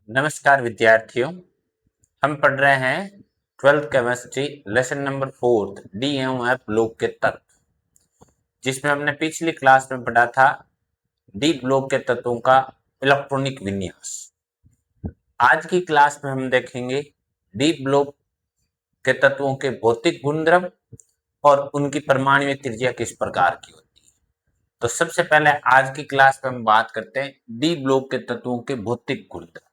नमस्कार विद्यार्थियों, हम पढ़ रहे हैं 12th chemistry lesson number 4 D एवं एफ ब्लॉक के तत्व, जिसमें हमने पिछली क्लास में पढ़ा था डी ब्लॉक के तत्वों का इलेक्ट्रॉनिक विन्यास। आज की क्लास में हम देखेंगे डी ब्लॉक के तत्वों के भौतिक गुणधर्म और उनकी परमाणु त्रिज्या किस प्रकार की होती है। तो सबसे पहले आज की क्लास में हम बात करते हैं डी ब्लॉक के तत्वों के भौतिक गुणधर्म।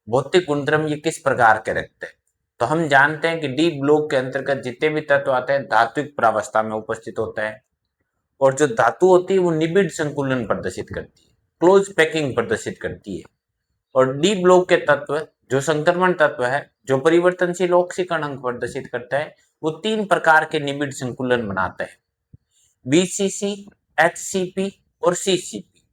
भौतिक गुणधर्म ये किस प्रकार के रखते हैं। तो हम जानते हैं कि डी ब्लॉक के अंतर्गत जितने भी तत्व आते हैं धात्विक प्रावस्था में उपस्थित होते हैं, और जो धातु होती है वो निबिड़ संकुलन प्रदर्शित करती है, क्लोज पैकिंग प्रदर्शित करती है। और डी ब्लॉक के तत्व जो संक्रमण तत्व है, जो परिवर्तनशील ऑक्सीकरण अंक प्रदर्शित करता है, वो तीन प्रकार के निबिड़ संकुलन बनाते हैं, बीसीसी, एचसीपी और सीसीपी।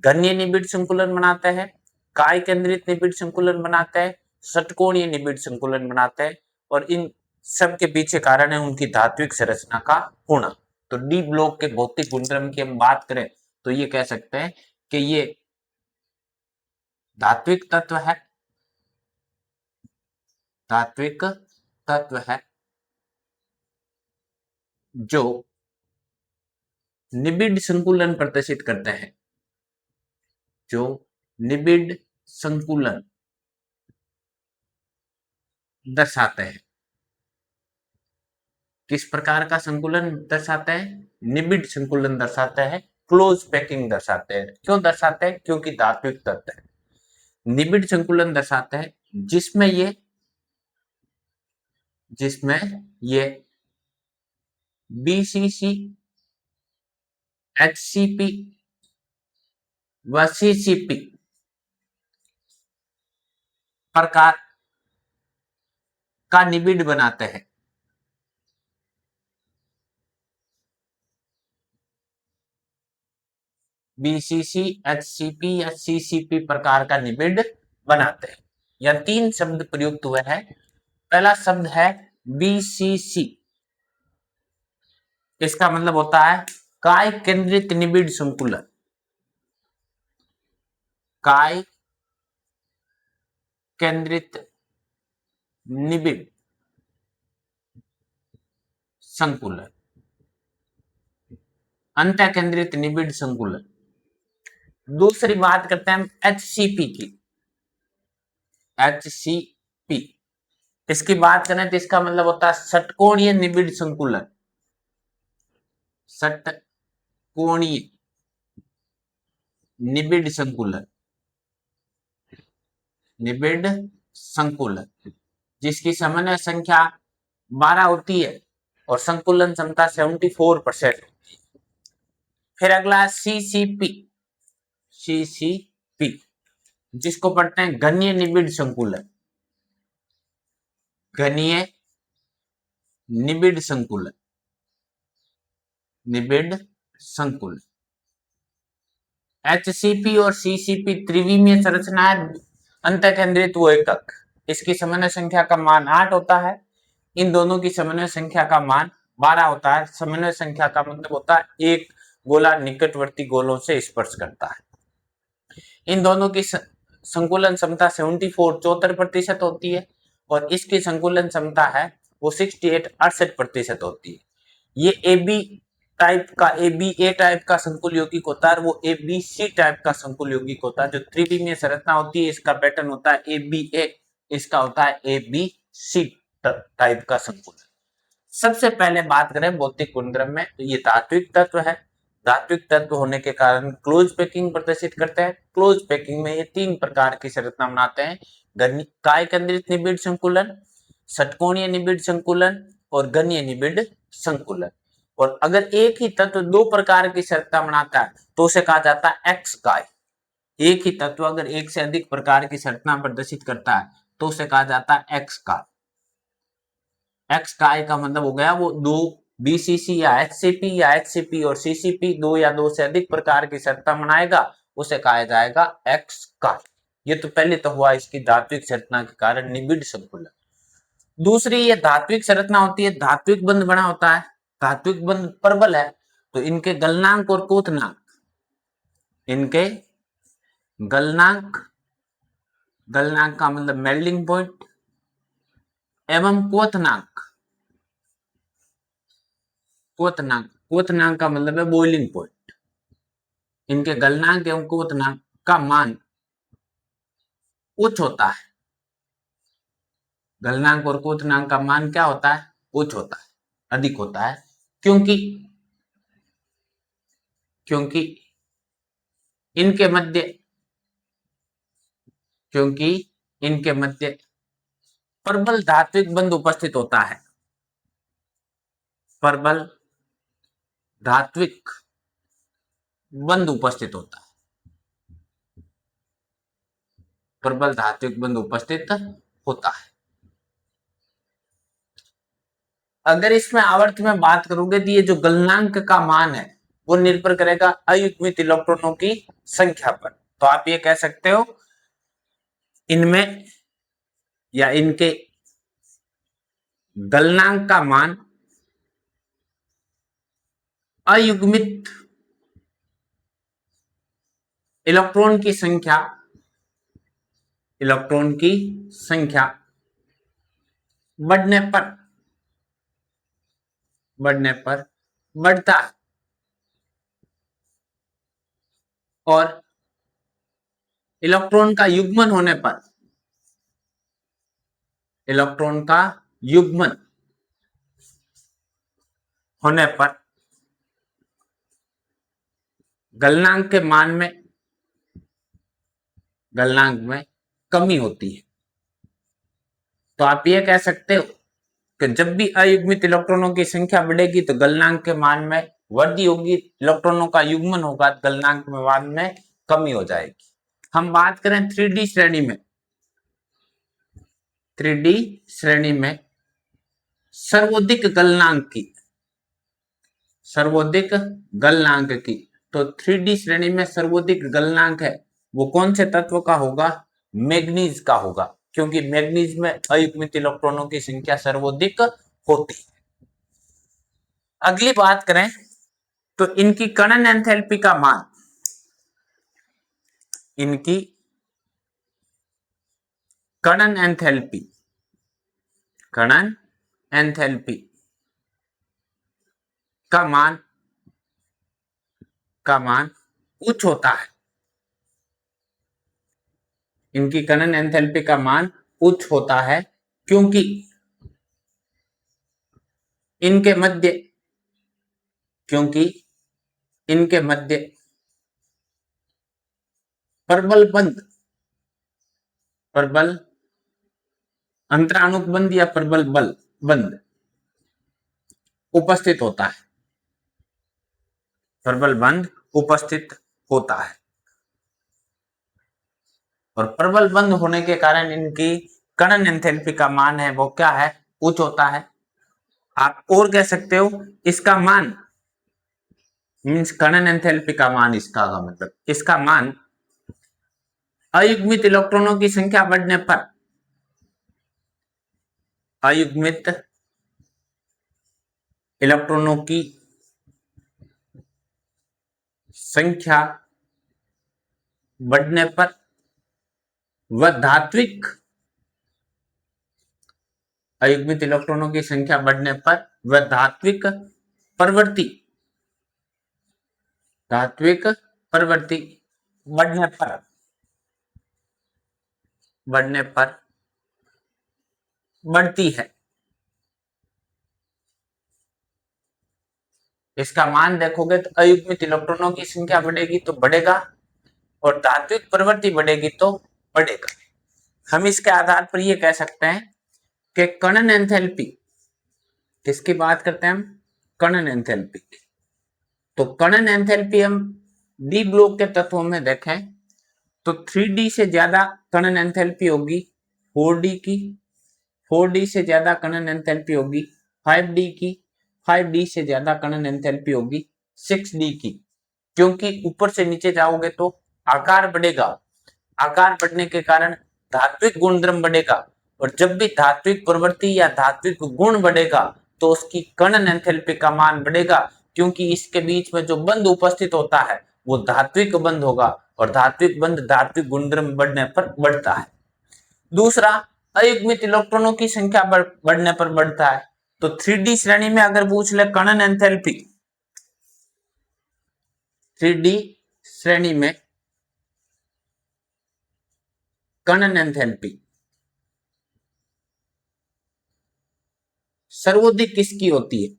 घनीय निबिड़ संकुलन बनाते हैं, काय केंद्रित निबिड़ संकुलन बनाते हैं, षटकोणीय निबिड़ संकुलन बनाते हैं, और इन सब के पीछे कारण है उनकी धात्विक संरचना का होना। तो डी ब्लॉक के भौतिक गुणधर्म की हम बात करें तो ये कह सकते हैं कि ये धात्विक तत्व है, धात्विक तत्व है जो निबिड़ संकुलन प्रदर्शित करते हैं, जो निबिड़ संकुलन दर्शाते हैं। किस प्रकार का संकुलन दर्शाते हैं? निबिड़ संकुलन दर्शाते हैं, क्लोज पैकिंग दर्शाते हैं। क्यों दर्शाते हैं? क्योंकि धात्विक तत्व है। निबिड़ संकुलन दर्शाते हैं जिसमें ये बीसीसी, एचसीपी व सीसीपी प्रकार का निबिड़ बनाते हैं। बीसीसी, एचसीपी या सीसीपी प्रकार का निबिड़ बनाते हैं। यह तीन शब्द प्रयुक्त हुए हैं। पहला शब्द है बीसीसी, इसका मतलब होता है काय केंद्रित निबिड़ संकुलन। काय केंद्रित निबिड़ संकुलन, अंत केंद्रित निबिड़ संकुलन। दूसरी बात करते हैं हम एचसीपी की। एचसीपी, इसकी बात करें तो इसका मतलब होता है षटकोणीय निबिड़ संकुलन। षटकोणीय निबिड़ संकुलन, निबिड़ संकुलन जिसकी समन्वय संख्या 12 होती है और संकुलन क्षमता 74% होती है। फिर अगला सीसीपी, सीसीपी जिसको पढ़ते हैं घनीय निबिड़ संकुलन। घनीय निबिड़ संकुलन, निबिड़ संकुलन। एचसीपी और सीसीपी त्रिविमीय संरचना है, अंत केंद्रित वो एकक। इसकी समन्वय संख्या का मान 8 होता है। इन दोनों की समन्वय संख्या का मान 12 होता है। समन्वय संख्या का मतलब होता है एक गोला निकटवर्ती गोलों से स्पर्श करता है। इन दोनों की संकुलन क्षमता 74% होती है और इसकी संकुलन क्षमता है वो 68% होती है। ये AB टाइप का, AB A टाइप का संकुल यौगिक होता है, वो ABC टाइप का संकुल यौगिक होता है। जो त्रिविमीय संरचना होती है इसका पैटर्न होता है ABA, इसका होता है ABC टाइप का संकुलन। सबसे पहले बात करें भौतिक गुणधर्म में, तो ये धात्विक तत्व है। धात्विक तत्व होने के कारण क्लोज पैकिंग प्रदर्शित करते हैं। क्लोज पैकिंग में ये तीन प्रकार की संरचना बनाते हैं, काय केंद्रित निबिड़ संकुलन, षटकोणीय निबिड़ संकुलन और घनीय निबिड़ संकुलन। और अगर एक ही तत्व दो प्रकार की संरचना बनाता है तो उसे कहा जाता है एक्स काय। एक ही तत्व अगर एक से अधिक प्रकार की संरचना प्रदर्शित करता है तो उसे कहा जाता है एक्स काय। एक्स काय का मतलब हो गया वो दो बीसीसी या एचसीपी और सीसीपी, दो या दो से अधिक प्रकार की संरचना बनाएगा, उसे कहा जाएगा एक्स काय। ये तो पहले तो हुआ इसकी धात्विक संरचना के कारण निबिड़ संकुलन। दूसरी ये धात्विक संरचना होती है, धात्विक बंध बना होता है, धात्विक बंध प्रबल है, तो इनके गलनांक और क्वोथनांक, इनके गलनांक गलनांक का मतलब मेल्टिंग पॉइंट एवं क्वथनांक। क्वथनांक का मतलब है बॉइलिंग पॉइंट। इनके गलनांक एवं क्वथनांक का मान उच्च होता है। गलनांक और क्वथनांक का मान क्या होता है? उच्च होता है, अधिक होता है। क्योंकि इनके मध्य प्रबल धात्विक बंध उपस्थित होता है। प्रबल धात्विक बंध उपस्थित होता है। प्रबल धात्विक बंध उपस्थित होता है। अगर इसमें आवर्त में बात करोगे तो ये जो गलनांक का मान है वो निर्भर करेगा अयुग्मित इलेक्ट्रॉनों की संख्या पर। तो आप ये कह सकते हो इनमें या इनके गलनांक का मान अयुग्मित इलेक्ट्रॉन की संख्या बढ़ने पर बढ़ता है और इलेक्ट्रॉन का युग्मन होने पर गलनांक में कमी होती है। तो आप ये कह सकते हो कि जब भी अयुग्मित इलेक्ट्रॉनों की संख्या बढ़ेगी तो गलनांक के मान में वृद्धि होगी, इलेक्ट्रॉनों का युग्मन होगा, गलनांक में मान में कमी हो जाएगी। हम बात करें 3D श्रेणी में, 3D श्रेणी में सर्वाधिक गलनांक की तो 3D श्रेणी में सर्वाधिक गलनांक है वो कौन से तत्व का होगा? मैग्नीज का होगा, क्योंकि मैग्नीज में अयुग्मित इलेक्ट्रॉनों की संख्या सर्वाधिक होती है। अगली बात करें तो इनकी कणन एंथैल्पी का मान, इनकी कणन एंथैल्पी का मान उच्च होता है। इनकी कणन एंथैल्पी का मान उच्च होता है क्योंकि इनके मध्य प्रबल अंतराणुक बंध या प्रबल बंध उपस्थित होता है। प्रबल बंध उपस्थित होता है और प्रबल बंध होने के कारण इनकी कणन एंथैल्पी का मान है वो क्या है? उच्च होता है। आप और कह सकते हो इसका मान मींस कणन एंथैल्पी का मान, इसका मान अयुग्मित इलेक्ट्रॉनों की संख्या बढ़ने पर, अयुग्मित इलेक्ट्रॉनों की संख्या बढ़ने पर व धात्विक अयुग्मित इलेक्ट्रॉनों की संख्या बढ़ने पर व धात्विक प्रवृत्ति बढ़ने पर बढ़ती है। इसका मान देखोगे तो अयुग्मित इलेक्ट्रॉनों की संख्या बढ़ेगी तो बढ़ेगा और धात्विक प्रवृत्ति बढ़ेगी तो बढ़ेगा। हम इसके आधार पर यह कह सकते हैं कि कणन एंथैल्पी, किसकी बात करते हैं हम? कणन एंथैल्पी। तो कणन एंथैल्पी हम डी ब्लॉक के तत्वों में देखें तो 3D से ज्यादा कणन एंथैल्पी होगी 4D की, 4D से ज्यादा कणन एंथैल्पी होगी 5D की, 5D से ज्यादा कणन एंथैल्पी होगी 6D की। क्योंकि ऊपर से नीचे जाओगे तो आकार बढ़ेगा, आकार बढ़ने के कारण धात्विक गुणधर्म बढ़ेगा और जब भी धात्विक प्रवृत्ति या धात्विक गुण बढ़ेगा तो उसकी कणन एंथैल्पी का मान बढ़ेगा, क्योंकि इसके बीच में जो बंध उपस्थित होता है वो धात्विक बंध होगा और धात्विक बंध धात्विक गुणधर्म बढ़ने पर बढ़ता है। दूसरा, अयुग्मित इलेक्ट्रॉनों की संख्या बढ़ने पर बढ़ता है। तो 3D श्रेणी में अगर पूछ ले कणन एंथैल्पी, 3D श्रेणी में कणन एंथैल्पी सर्वाधिक किसकी होती है?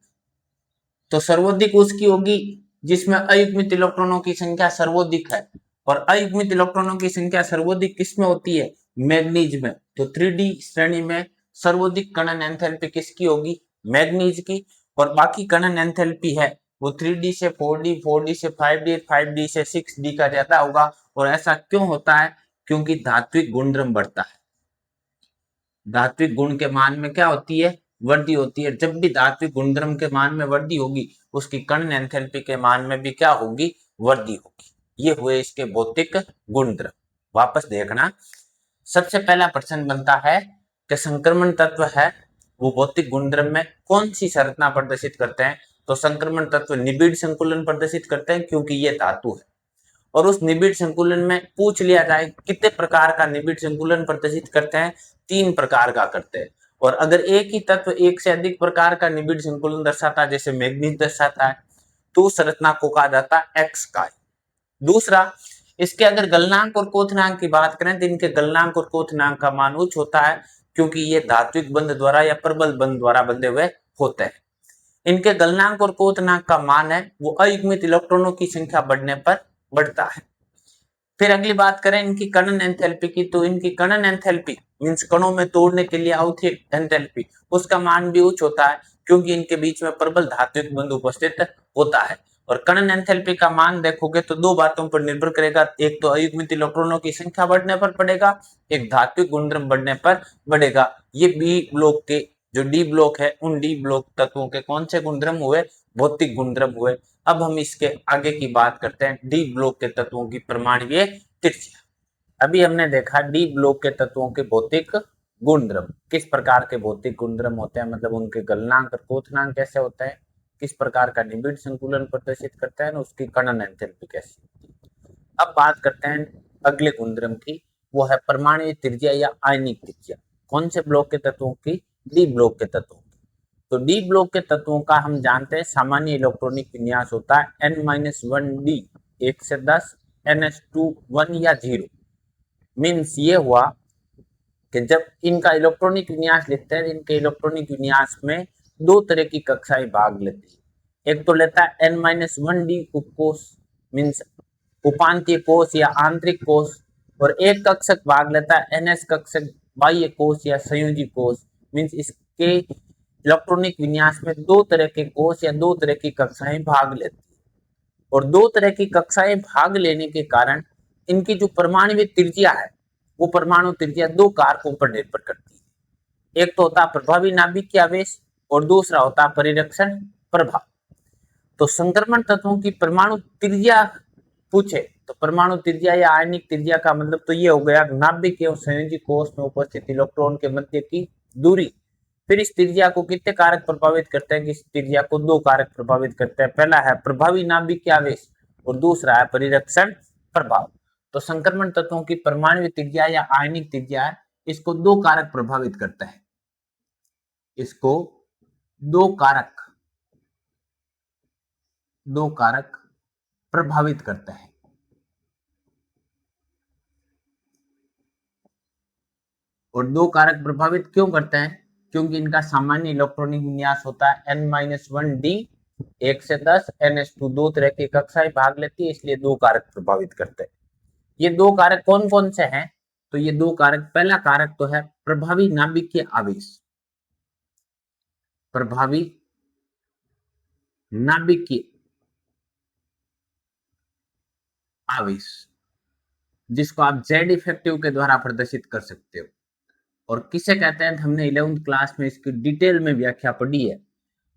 तो सर्वाधिक उसकी होगी जिसमें अयुग्मित इलेक्ट्रॉनों की संख्या सर्वाधिक है। और अयुग्मित इलेक्ट्रॉनों की संख्या सर्वाधिक किसमें होती है? मैग्नीज में। तो 3D श्रेणी में सर्वाधिक कणन एंथैल्पी किसकी होगी? मैग्नीज की। और बाकी कणन एंथैल्पी है वो 3D से 4D, 4D से 5D, 5D से 6D का ज्यादा होगा। और ऐसा क्यों होता है? क्योंकि धात्विक गुणधर्म बढ़ता है। धात्विक गुण के मान में क्या होती है? वृद्धि होती है। जब भी धात्विक गुणधर्म के मान में वृद्धि होगी, उसकी कण एंथैल्पी के मान में भी क्या होगी? वृद्धि होगी। ये हुए इसके भौतिक गुणधर्म। वापस देखना, सबसे पहला प्रश्न बनता है कि संक्रमण तत्व है वो भौतिक गुणधर्म में कौन सी संरचना प्रदर्शित करते हैं? तो संक्रमण तत्व निबिड़ संकुलन प्रदर्शित करते हैं, क्योंकि ये धातु है। और उस निबिड़ संकुलन में पूछ लिया जाए कितने प्रकार का निबिड़ संकुलन प्रदर्शित करते हैं? 3 प्रकार का करते हैं। और अगर एक ही तत्व एक से अधिक प्रकार का निबिड़ संकुलन दर्शाता है, जैसे मैग्नीज दर्शाता है, तो संरचना को कहा जाता है एक्स काय। दूसरा, इसके अगर गलनांक और क्वथनांक की बात करें तो इनके गलनांक और क्वथनांक का मान उच्च होता है, क्योंकि ये धात्विक बंध द्वारा या प्रबल बंध द्वारा बंधे हुए होते हैं। इनके गलनांक और क्वथनांक का मान है वो अयुग्मित इलेक्ट्रॉनों की संख्या बढ़ने पर बढ़ता है। फिर अगली बात करें इनकी कणन एंथैल्पी की, तो इनकी कणन एंथैल्पी मींस कणों में तोड़ने के लिए आवश्यक एंथैल्पी, उसका मान भी उच्च होता है, क्योंकि इनके बीच में प्रबल धात्विक बंध उपस्थित होता है। और कणन एंथैल्पी का मान देखोगे तो दो बातों पर निर्भर करेगा, एक तो अयुग्मित इलेक्ट्रॉनों की संख्या बढ़ने पर बढ़ेगा, एक धात्विक गुणधर्म बढ़ने पर बढ़ेगा। ये बी ब्लॉक के जो डी ब्लॉक है, उन डी ब्लॉक तत्वों के कौन से गुणधर्म हुए? भौतिक गुणधर्म हुए। अब हम इसके आगे की बात करते हैं डी ब्लॉक के तत्वों की परमाणुीय त्रिज्या। अभी हमने देखा डी ब्लॉक के तत्वों के भौतिक गुणधर्म, किस प्रकार के भौतिक गुणधर्म होते हैं, मतलब उनके गलनांक और क्वथनांक कैसे होते हैं, किस प्रकार का निबिड़ संकुलन प्रदर्शित करते हैं, उसकी कणन एंथैल्पी कैसी होती है। अब बात करते हैं अगले गुणधर्म की, वो है परमाणु त्रिज्या या आयनिक त्रिज्या। कौन से ब्लॉक के तत्वों की? डी ब्लॉक के तत्वों की। तो डी ब्लॉक के तत्वों का हम जानते हैं सामान्य इलेक्ट्रॉनिक विन्यास होता है n-1d, 1 से 10, ns2 1 या 0। मीन्स ये हुआ कि जब इनका इलेक्ट्रॉनिक विन्यास लिखते हैं, इनके इलेक्ट्रॉनिक विन्यास में दो तरह की कक्षाएं भाग लेती है। एक तो लेता है n-1d उपकोष, मीन्स उपांतीय कोष या आंतरिक कोष, और एक कक्षक भाग लेता है ns कक्षक बाह्य कोष या संयोजी कोष। मीन्स इसके इलेक्ट्रॉनिक विन्यास में दो तरह के कोष या दो तरह की कक्षाएं भाग लेती है। और दो तरह की कक्षाएं भाग लेने के कारण इनकी जो परमाणु त्रिज्या है वो परमाणु त्रिज्या दो कारकों पर निर्भर करती है। एक तो होता है प्रभावी नाभिकीय आवेश और दूसरा होता है परिरक्षण प्रभाव। तो संक्रमण तत्वों की परमाणु त्रिज्या पूछे तो परमाणु त्रिज्या या आयनिक त्रिज्या का मतलब तो ये हो गया नाभिक एवं संयोजी कोष में उपस्थित इलेक्ट्रॉन के मध्य की दूरी। फिर इस त्रिज्या को कितने कारक प्रभावित करते हैं? कि इस त्रिज्या को दो कारक प्रभावित करते हैं, पहला है प्रभावी नाभिकीय आवेश और दूसरा है परिरक्षण प्रभाव। तो संक्रमण तत्वों की परमाणु त्रिज्या या आयनिक त्रिज्या है, इसको दो कारक प्रभावित करते हैं, इसको दो कारक प्रभावित करते हैं। और दो कारक प्रभावित क्यों करते हैं? क्योंकि इनका सामान्य इलेक्ट्रॉनिक विन्यास होता है n-1d, 1 से 10, ns2 दो तरह की कक्षाएं भाग लेती है, इसलिए दो कारक प्रभावित करते हैं। ये दो कारक कौन कौन से हैं? तो ये दो कारक, पहला कारक तो है प्रभावी नाभिकीय आवेश, प्रभावी नाभिकीय आवेश, जिसको आप Z इफेक्टिव के द्वारा प्रदर्शित कर सकते हो। और किसे कहते हैं? हमने 11th क्लास में इसकी डिटेल में व्याख्या पढ़ी है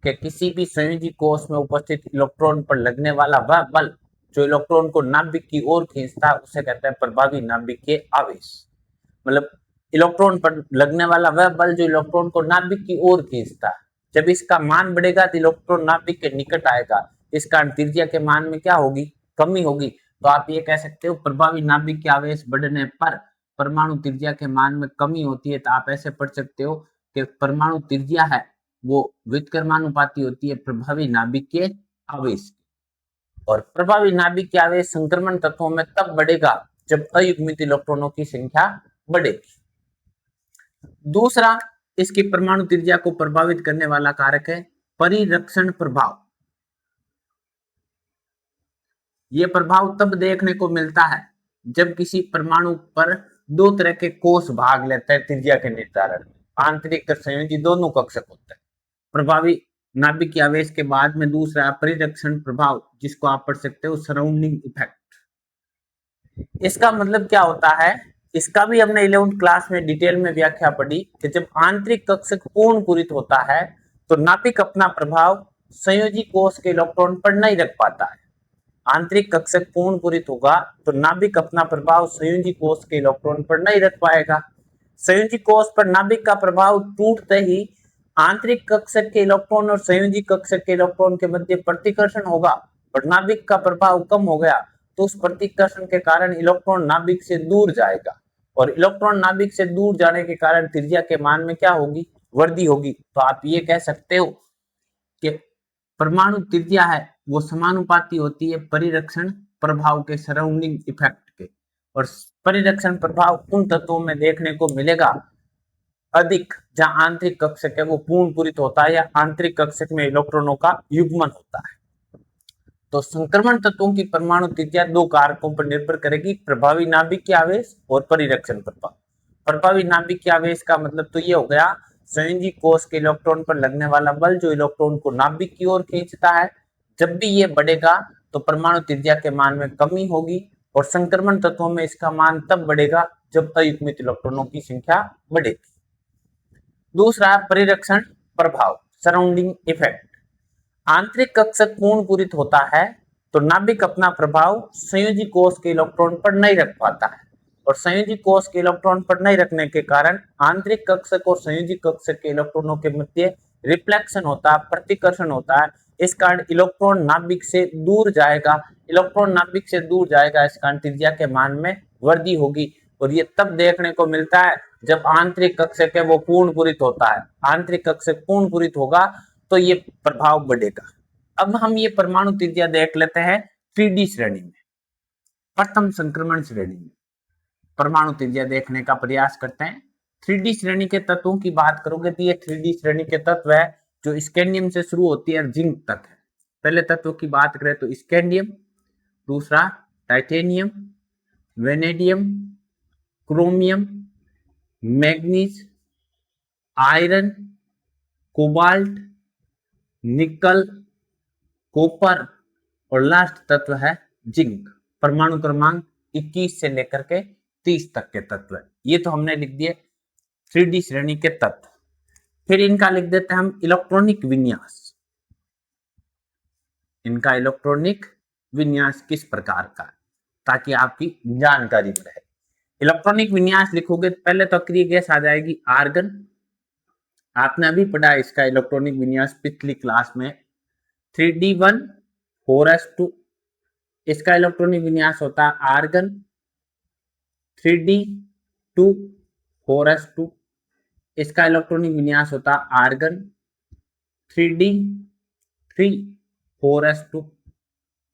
कि किसी भी संयोजी कोष में उपस्थित इलेक्ट्रॉन पर लगने वाला वह बल जो इलेक्ट्रॉन को नाभिक की ओर खींचता है उसे कहते हैं प्रभावी नाभिकीय आवेश। मतलब इलेक्ट्रॉन पर लगने वाला वह बल जो इलेक्ट्रॉन को नाभिक की ओर खींचता है। जब इसका मान बढ़ेगा तो इलेक्ट्रॉन नाभिक के निकट आएगा, इस कारण त्रिज्या के मान में क्या होगी? कमी होगी। तो आप ये कह सकते हो प्रभावी नाभिकीय आवेश बढ़ने पर परमाणु त्रिज्या के मान में कमी होती है तो आप ऐसे पढ़ सकते हो कि परमाणु त्रिज्या है वो व्युत्क्रमानुपाती होती है प्रभावी नाभिक के आवेश, और प्रभावी नाभिक के आवेश संक्रमण तत्वों में तब बढ़ेगा जब अयुग्मित इलेक्ट्रॉनों की संख्या बढ़ेगी। दूसरा, इसकी परमाणु त्रिज्या को प्रभावित करने वाला कारक है परिरक्षण प्रभाव। यह प्रभाव तब देखने को मिलता है जब किसी परमाणु पर दो तरह के कोष भाग लेते हैं त्रिज्या के निर्धारण में, आंतरिक और संयोजी दोनों कक्षक होते हैं। प्रभावी नाभिक के आवेश के बाद में दूसरा परिरक्षण प्रभाव, जिसको आप पढ़ सकते हो सराउंडिंग इफेक्ट। इसका मतलब क्या होता है, इसका भी हमने 11th क्लास में डिटेल में व्याख्या पढ़ी कि जब आंतरिक कक्षक पूर्ण पूरित होता है तो नाभिक अपना प्रभाव संयोजी कोष के इलेक्ट्रॉन पर नहीं रख पाता है। आंतरिक कक्षक पूर्ण पूरित होगा तो नाभिक अपना प्रभाव संयोजी कोष के इलेक्ट्रॉन पर नहीं रख पाएगा। संयोजी कोष पर नाभिक का प्रभाव टूटते ही आंतरिक कक्षक के इलेक्ट्रॉन और संयोजी कक्षक के इलेक्ट्रॉन के मध्य प्रतिकर्षण होगा, और नाभिक का प्रभाव कम हो गया तो उस प्रतिकर्षण के कारण इलेक्ट्रॉन नाभिक से दूर जाएगा, और इलेक्ट्रॉन नाभिक से दूर जाने के कारण त्रिज्या के मान में क्या होगी, वृद्धि होगी। तो आप ये कह सकते हो कि परमाणु त्रिज्या है वो समानुपाती होती है परिरक्षण प्रभाव के, सराउंडिंग इफेक्ट के, और परिरक्षण प्रभाव उन तत्वों में देखने को मिलेगा अधिक जहां आंतरिक कक्षक है वो पूर्ण पूरित होता है या आंतरिक कक्षक में इलेक्ट्रॉनों का युग्मन होता है। तो संक्रमण तत्वों की परमाणु त्रिज्या दो कारकों पर निर्भर करेगी, प्रभावी नाभिक के आवेश और परिरक्षण प्रभाव। प्रभावी नाभिक के आवेश का मतलब तो ये हो गया संयोजी कोष के इलेक्ट्रॉन पर लगने वाला बल जो इलेक्ट्रॉन को नाभिक की ओर खींचता है। जब भी ये बढ़ेगा तो परमाणु त्रिज्या के मान में कमी होगी, और संक्रमण तत्वों में इसका मान तब बढ़ेगा जब अयुग्मित इलेक्ट्रॉनों की संख्या बढ़ेगी। दूसरा, परिरक्षण प्रभाव, सराउंडिंग इफेक्ट। आंतरिक कक्षक पूर्ण पूरित होता है तो नाभिक अपना प्रभाव संयोजी कोष के इलेक्ट्रॉन पर नहीं रख पाता है, और संयोजी कोष के इलेक्ट्रॉन पर नहीं रखने के कारण आंतरिक कक्षक और संयोजी कक्षक के इलेक्ट्रॉनों के मध्य रिफ्लेक्शन होता है, प्रतिकर्षण होता है। इस कारण इलेक्ट्रॉन नाभिक से दूर जाएगा, इलेक्ट्रॉन नाभिक से दूर जाएगा, इस कारण त्रिज्या के मान में वृद्धि होगी, और ये तब देखने को मिलता है जब आंतरिक कक्षक है वो पूर्ण पूरित होता है। आंतरिक कक्षक पूर्ण पूरित होगा तो ये प्रभाव बढ़ेगा। अब हम ये परमाणु त्रिज्या देख लेते हैं 3D श्रेणी में। प्रथम संक्रमण श्रेणी में परमाणु त्रिज्या देखने का प्रयास करते हैं। 3D श्रेणी के तत्वों की बात करोगे तो ये 3D श्रेणी के तत्व है जो स्कैंडियम से शुरू होती है और जिंक तक है। पहले तत्वों की बात करें तो स्कैंडियम, दूसरा titanium, vanadium, chromium, manganese, iron, cobalt, निकल, कॉपर, और लास्ट तत्व है जिंक। परमाणु क्रमांक 21 से लेकर के 30 तक के तत्व है। ये तो हमने लिख दिए 3D श्रेणी के तत्व। फिर इनका लिख देते हैं हम इलेक्ट्रॉनिक विन्यास। इनका इलेक्ट्रॉनिक विन्यास किस प्रकार का, ताकि आपकी जानकारी बढ़े। इलेक्ट्रॉनिक विन्यास लिखोगे तो पहले तो अक्रिय गैस आ जाएगी आर्गन। आपने अभी पढ़ा इसका इलेक्ट्रॉनिक विन्यास पिछली क्लास में 3D1 4s2। इसका इलेक्ट्रॉनिक विन्यास होता है आर्गन 3D2 4s2। इसका इलेक्ट्रॉनिक विन्यास होता है आर्गन 3D3 4s2।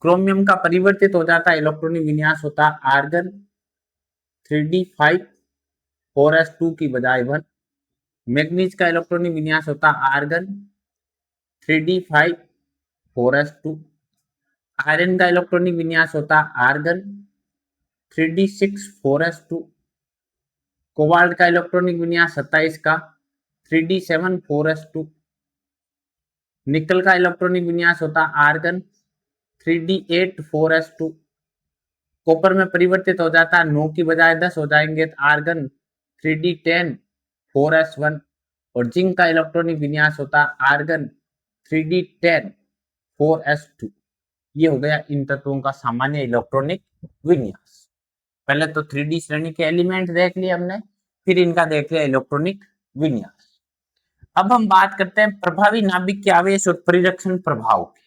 क्रोमियम का परिवर्तित हो जाता है, इलेक्ट्रॉनिक विन्यास होता है आर्गन 3D5 4s2 की बजाय 1। मैग्नीज का इलेक्ट्रॉनिक विन्यास होता है आर्गन 3D5 4s2। आयरन का इलेक्ट्रॉनिक विन्यास होता है आर्गन 3D6 4s2। कोबाल्ट का इलेक्ट्रॉनिक विन्यास 27 का 3D7 4s2। निकल का इलेक्ट्रॉनिक विन्यास होता है आर्गन 3D8 4s2। कॉपर में परिवर्तित हो जाता है, 9 की बजाय 10 हो जाएंगे तो आर्गन 3D10 4s1। और जिंक का इलेक्ट्रॉनिक विन्यास होता है आर्गन 3D10 4s2। ये हो गया इन तत्वों का सामान्य इलेक्ट्रॉनिक विन्यास। पहले तो 3D श्रेणी के एलिमेंट देख लिए हमने, फिर इनका देख लिया इलेक्ट्रॉनिक विन्यास। अब हम बात करते हैं प्रभावी नाभिक के आवेश और परिरक्षण प्रभाव की।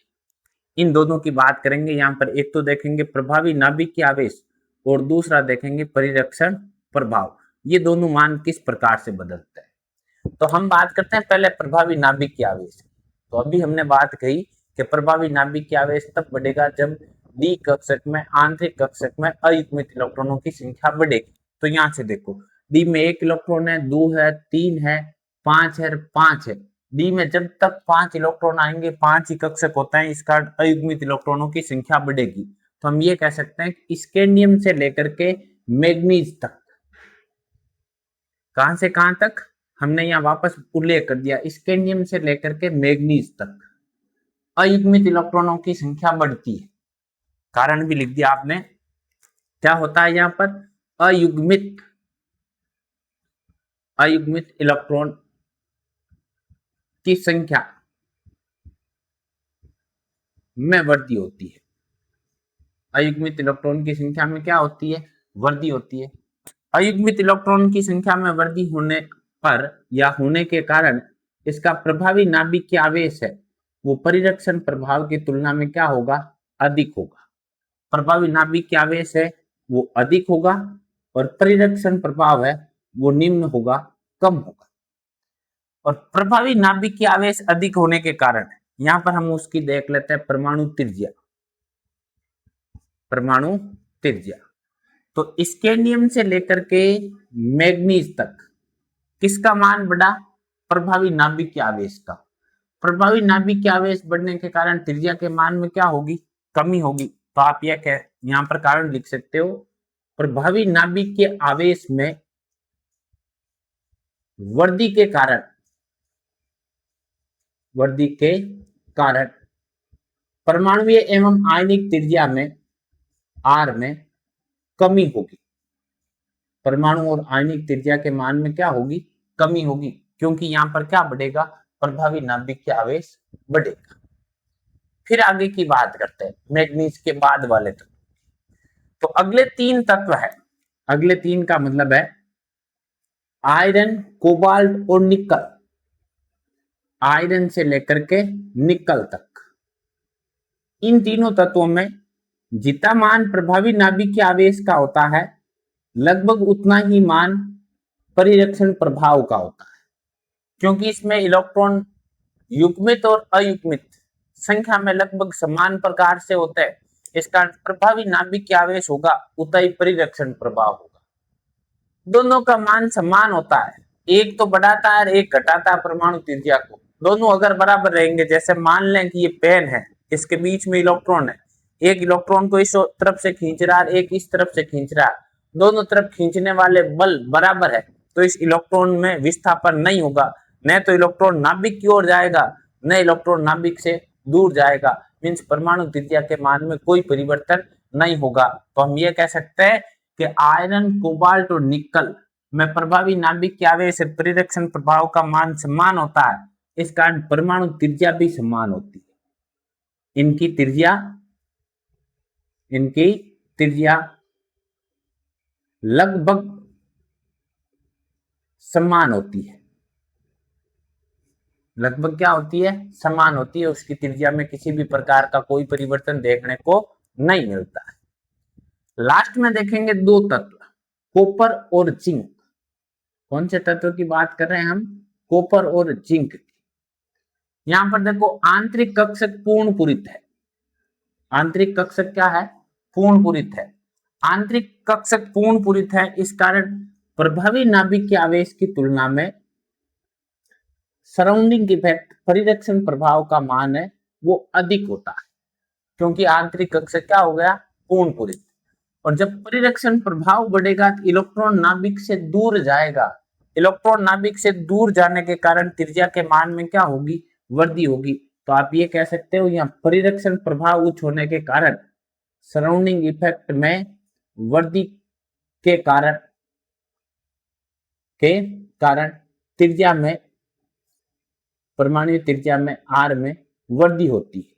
इन दोनों की बात करेंगे। यहाँ पर एक तो देखेंगे प्रभावी नाभिक के आवेश और दूसरा देखेंगे परिरक्षण प्रभाव, ये दोनों मान किस प्रकार से बदलते हैं। तो हम बात करते हैं पहले प्रभावी नाभिकीय आवेश। तो अभी हमने बात कही कि प्रभावी नाभिकीय आवेश तब बढ़ेगा जब डी कक्षक में आंतरिक कक्षक में अयुग्मित इलेक्ट्रॉनों की संख्या बढ़ेगी। तो यहाँ से देखो डी में 1 इलेक्ट्रॉन है, 2 है, 3 है, 5 है, 5 है। डी में जब तक 5 इलेक्ट्रॉन आएंगे, 5 ही कक्षक होता है, इसका अयुग्मित इलेक्ट्रॉनों की संख्या बढ़ेगी। तो हम ये कह सकते हैं कि स्कैंडियम से लेकर के मैग्नीज तक, कहां से कहां तक हमने यहाँ वापस उल्लेख कर दिया, स्कैंडियम से लेकर के मैग्नीज तक अयुग्मित इलेक्ट्रॉनों की संख्या बढ़ती है। कारण भी लिख दिया आपने, क्या होता है यहाँ पर, अयुग्मित इलेक्ट्रॉन की संख्या में वृद्धि होती है। अयुग्मित इलेक्ट्रॉन की संख्या में क्या होती है, वृद्धि होती है। अयुग्मित इलेक्ट्रॉन की संख्या में वृद्धि होने पर या होने के कारण इसका प्रभावी नाभिकीय आवेश है वो परिरक्षण प्रभाव की तुलना में क्या होगा, अधिक होगा। प्रभावी नाभिकीय आवेश है वो अधिक होगा और परिरक्षण प्रभाव है वो निम्न होगा, कम होगा। और प्रभावी नाभिकीय आवेश अधिक होने के कारण यहां पर हम उसकी देख लेते हैं परमाणु त्रिज्या। परमाणु त्रिज्या तो स्कैंडियम से लेकर के मैग्नीज तक किसका मान बढ़ा, प्रभावी नाभिकीय आवेश का। प्रभावी नाभिकीय आवेश बढ़ने के कारण त्रिज्या के मान में क्या होगी, कमी होगी। तो आप यह यहां पर कारण लिख सकते हो, प्रभावी नाभिकीय आवेश में वृद्धि के कारण परमाणुीय एवं आयनिक त्रिज्या में आर में कमी होगी। परमाणु और आयनिक त्रिज्या के मान में क्या होगी, कमी होगी, क्योंकि यहां पर क्या बढ़ेगा, प्रभावी नाभिकीय आवेश बढ़ेगा। फिर आगे की बात करते हैं मैग्नीज के बाद वाले तत्व। तो अगले 3 तत्व है, अगले 3 का मतलब है आयरन, कोबाल्ट और निकल। आयरन से लेकर के निकल तक, इन तीनों तत्वों में जितना मान प्रभावी नाभिकीय आवेश का होता है लगभग उतना ही मान परिरक्षण प्रभाव का होता है, क्योंकि इसमें इलेक्ट्रॉन युग्मित और अयुग्मित संख्या में लगभग समान प्रकार से होते हैं। इसका प्रभावी नाभिकीय आवेश होगा उतना ही परिरक्षण प्रभाव होगा। दोनों का मान समान होता है, एक तो बढ़ाता है और एक घटाता है परमाणु त्रिज्या को। दोनों अगर बराबर रहेंगे, जैसे मान लें कि ये पेन है, इसके बीच में इलेक्ट्रॉन है, एक इलेक्ट्रॉन को इस तरफ से खींच रहा है, एक इस तरफ से खींच रहा है, दोनों तरफ खींचने वाले बल बराबर है, तो इस इलेक्ट्रॉन में विस्थापन नहीं होगा, न तो इलेक्ट्रॉन नाभिक की ओर जाएगा न इलेक्ट्रॉन नाभिक से दूर जाएगा। मींस परमाणु त्रिज्या के मान में कोई परिवर्तन नहीं होगा। तो हम ये कह सकते हैं कि आयरन, कोबाल्ट और निकल में प्रभावी नाभिकीय आवेश परिरक्षण प्रभाव का मान समान होता है, इस कारण परमाणु त्रिज्या भी समान होती है। इनकी त्रिज्या लगभग समान होती है। लगभग क्या होती है, समान होती है। उसकी त्रिज्या में किसी भी प्रकार का कोई परिवर्तन देखने को नहीं मिलता है। लास्ट में देखेंगे 2 तत्व, कॉपर और जिंक। कौन से तत्व की बात कर रहे हैं हम, कॉपर और जिंक। यहां पर देखो आंतरिक कक्षक पूर्ण पूरित है। आंतरिक कक्षक क्या है, पूर्ण पूरित है। आंतरिक कक्षक पूर्ण पूरित है, इस कारण प्रभावी नाभिकीय आवेश की तुलना में सराउंडिंग इफेक्ट परिरक्षण प्रभाव का मान है वो अधिक होता है, क्योंकि आंतरिक कक्षक क्या हो गया, पूर्ण पूरित। और जब परिरक्षण प्रभाव बढ़ेगा तो इलेक्ट्रॉन नाभिक से दूर जाएगा। इलेक्ट्रॉन नाभिक से दूर जाने के कारण त्रिज्या के मान में क्या होगी, वृद्धि होगी। तो आप ये कह सकते हो यहाँ परिरक्षण प्रभाव उच्च होने के कारण सराउंडिंग इफेक्ट में वृद्धि के कारण त्रिज्या में, परमाणु त्रिज्या में आर में वृद्धि होती है।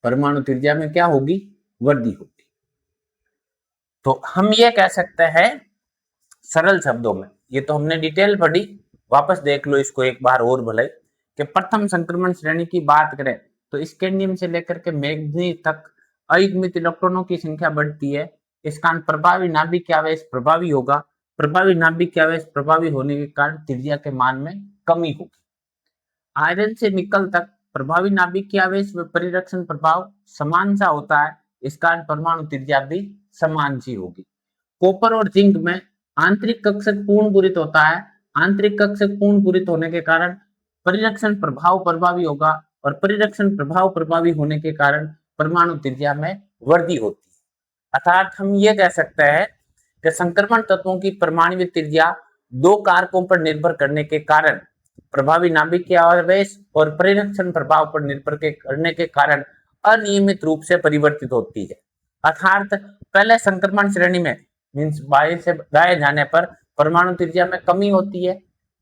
परमाणु त्रिज्या में क्या होगी, वृद्धि होगी। तो हम ये कह सकते हैं सरल शब्दों में, ये तो हमने डिटेल पढ़ी, वापस देख लो इसको एक बार और भले, कि प्रथम संक्रमण श्रेणी की बात करें तो स्कैंडियम से लेकर के मैग्नीज तक अयुग्मित इलेक्ट्रॉनों की संख्या बढ़ती है। इस कारण प्रभावी नाभिक आवेश प्रभावी होगा। प्रभावी नाभिक आवेश प्रभावी होने के कारण त्रिज्या के मान में कमी होगी। आयरन से निकल तक प्रभावी नाभिक की आवेश व परिरक्षण प्रभाव समान सा होता है, इस कारण परमाणु त्रिज्या भी समान सी होगी। कॉपर और जिंक में आंतरिक कक्षक पूर्ण पूरित होता है। आंतरिक कक्षक पूर्ण पूरित होने के कारण परिरक्षण प्रभाव प्रभावी होगा और परिरक्षण प्रभाव प्रभावी होने के कारण परमाणु त्रिज्या में वृद्धि होती है। अर्थात हम ये कह सकते हैं कि संक्रमण तत्वों की परमाणु त्रिज्या दो कारकों पर निर्भर करने के कारण प्रभावी नाभिक के आवेश और परिरक्षण प्रभाव पर निर्भर करने के कारण अनियमित रूप से परिवर्तित होती है। अर्थात पहले संक्रमण श्रेणी में मींस बाहर से गाए जाने पर परमाणु त्रिज्या में कमी होती है,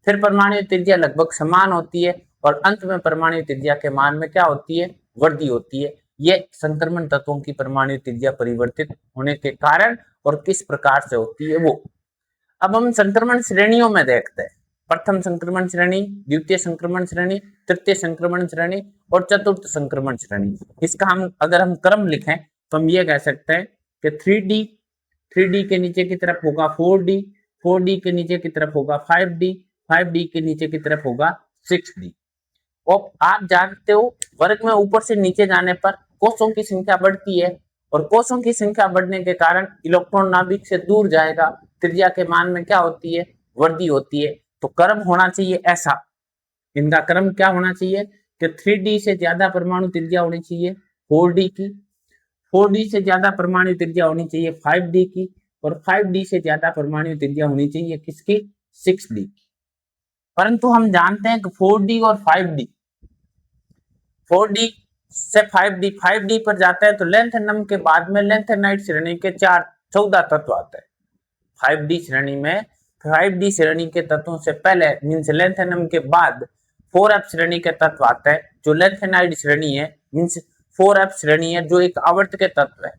फिर परमाणु त्रिज्या लगभग समान होती है और अंत में परमाणु त्रिज्या के मान में क्या होती है, वृद्धि होती है। ये संक्रमण तत्वों की परमाणु त्रिज्या परिवर्तित होने के कारण और किस प्रकार से होती है वो। अब हम संक्रमण श्रेणियों में देखते हैं। प्रथम संक्रमण श्रेणी, द्वितीय संक्रमण श्रेणी, तृतीय संक्रमण श्रेणी और चतुर्थ संक्रमण श्रेणी। इसका अगर हम क्रम लिखें तो हम ये कह सकते हैं कि 3D के नीचे की तरफ होगा 4D के नीचे की तरफ होगा 5D के नीचे की तरफ होगा 6D। और आप जानते हो वर्ग में ऊपर से नीचे जाने पर कोषों की संख्या बढ़ती है और कोषों की संख्या बढ़ने के कारण इलेक्ट्रॉन नाभिक से दूर जाएगा, त्रिज्या के मान में क्या होती है, वृद्धि होती है। तो क्रम होना चाहिए ऐसा, इनका क्रम क्या होना चाहिए कि 3D से ज्यादा परमाणु त्रिज्या होनी चाहिए 4D की, 4D से ज्यादा परमाणु त्रिज्या होनी चाहिए 5D की और 5D से ज्यादा परमाणु त्रिज्या होनी चाहिए किसकी, 6D की। परंतु हम जानते हैं कि 4D और 4D से 5D पर जाता है तो लेंथेनम के बाद में लेंथेनाइट श्रेणी के 14 तत्व आते हैं। 5D श्रेणी में 5D श्रेणी के तत्वों से पहले मींस लेंथेनम के बाद 4F श्रेणी के तत्व आते हैं जो लेंथेनाइट श्रेणी है, मींस 4F श्रेणी है जो एक आवर्त के तत्व है।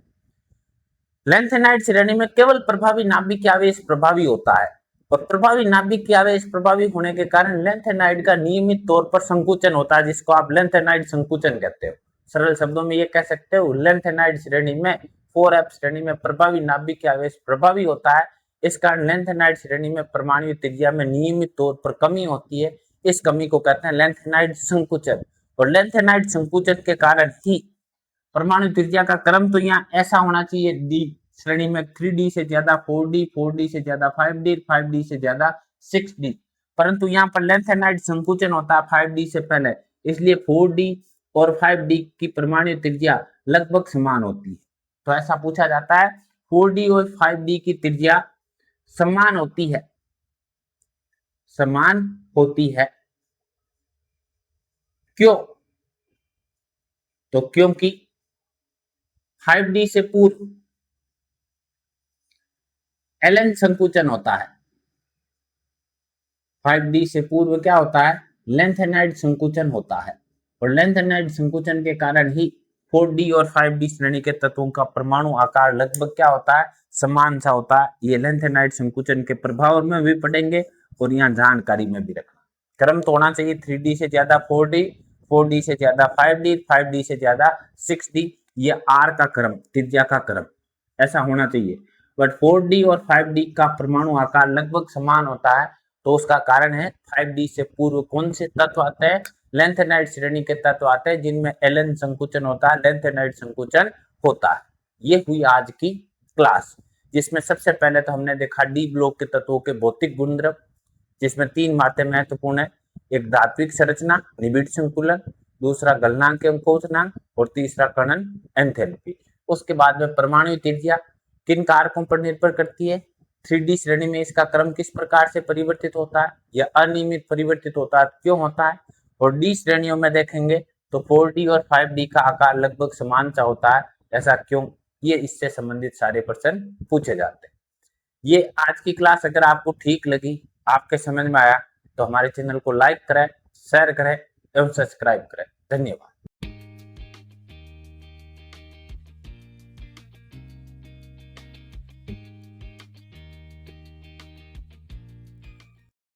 लेंथेनाइट श्रेणी में केवल प्रभावी नाभिक आवेश प्रभावी होता है और प्रभावी नाभिक आवेश प्रभावी होने के कारण लेंथेनाइट का नियमित तौर पर संकुचन होता है, जिसको आप लेंथेनाइट संकुचन कहते हो। सरल शब्दों में ये कह सकते हो लेंथेनाइट श्रेणी में 4F श्रेणी में प्रभावी नाभिक आवेश प्रभावी होता है, इस कारण लेंथेनाइट श्रेणी में परमाणु त्रिज्या में नियमित तौर पर कमी होती है। इस कमी को कहते हैं लेंथेनाइट संकुचन और लेंथेनाइट संकुचन के कारण ही परमाणु त्रिज्या का क्रम तो यहाँ ऐसा होना चाहिए, डी श्रेणी में 3D से ज्यादा 4D, 4D से ज्यादा 5D, 5D से ज्यादा 6D, परंतु यहाँ पर लेंथेनाइट संकुचन होता है 5D से पहले, इसलिए 4D और 5D की परमाणु त्रिज्या लगभग समान होती है। तो ऐसा पूछा जाता है 4D और 5D की त्रिज्या समान होती है, समान होती है क्यों? तो क्योंकि 5D से पूर्व एलन संकुचन होता है। 5D से पूर्व क्या होता है, लेंथेनाइट संकुचन होता है और लेंथेनाइट संकुचन के कारण ही 4D और 5D श्रेणी के तत्वों का परमाणु आकार लगभग क्या होता है, समान सा होता है। ये लेंथेनाइट संकुचन के प्रभाव में भी पढ़ेंगे और यहाँ जानकारी में भी रखना। क्रम तो होना चाहिए 3D से ज्यादा 4D, 4D से ज्यादा 5D, 5D से ज्यादा 6D, ये आर का क्रम, त्रिज्या का क्रम ऐसा होना चाहिए। बट 4D और 5D का परमाणु आकार लगभग समान होता है, तो उसका कारण है 5D से पूर्व कौन से तत्व आते हैं, लेंथेनाइट श्रेणी के तत्व आते हैं जिनमें एलन संकुचन होता है, लेंथेनाइट संकुचन होता है। ये हुई आज की क्लास, जिसमें सबसे पहले तो हमने देखा डी ब्लॉक के तत्वों के भौतिक गुणधर्म, जिसमें 3 बातें महत्वपूर्ण है, एक धात्विक संरचना निबिड़ संकुलन, दूसरा गलनांक एवं कोचनांक और तीसरा कणन एंथैल्पी। उसके बाद में परमाणु त्रिज्या किन कारकों पर निर्भर करती है, 3D श्रेणी में इसका क्रम किस प्रकार से परिवर्तित होता है या अनियमित परिवर्तित होता है, क्यों होता है, और डी श्रेणियों में देखेंगे तो 4D और 5D का आकार लगभग समान सा होता है, ऐसा क्यों, ये इससे संबंधित सारे प्रश्न पूछे जाते हैं। ये आज की क्लास अगर आपको ठीक लगी, आपके समझ में आया, तो हमारे चैनल को लाइक करें, शेयर करें एवं सब्सक्राइब करें। धन्यवाद।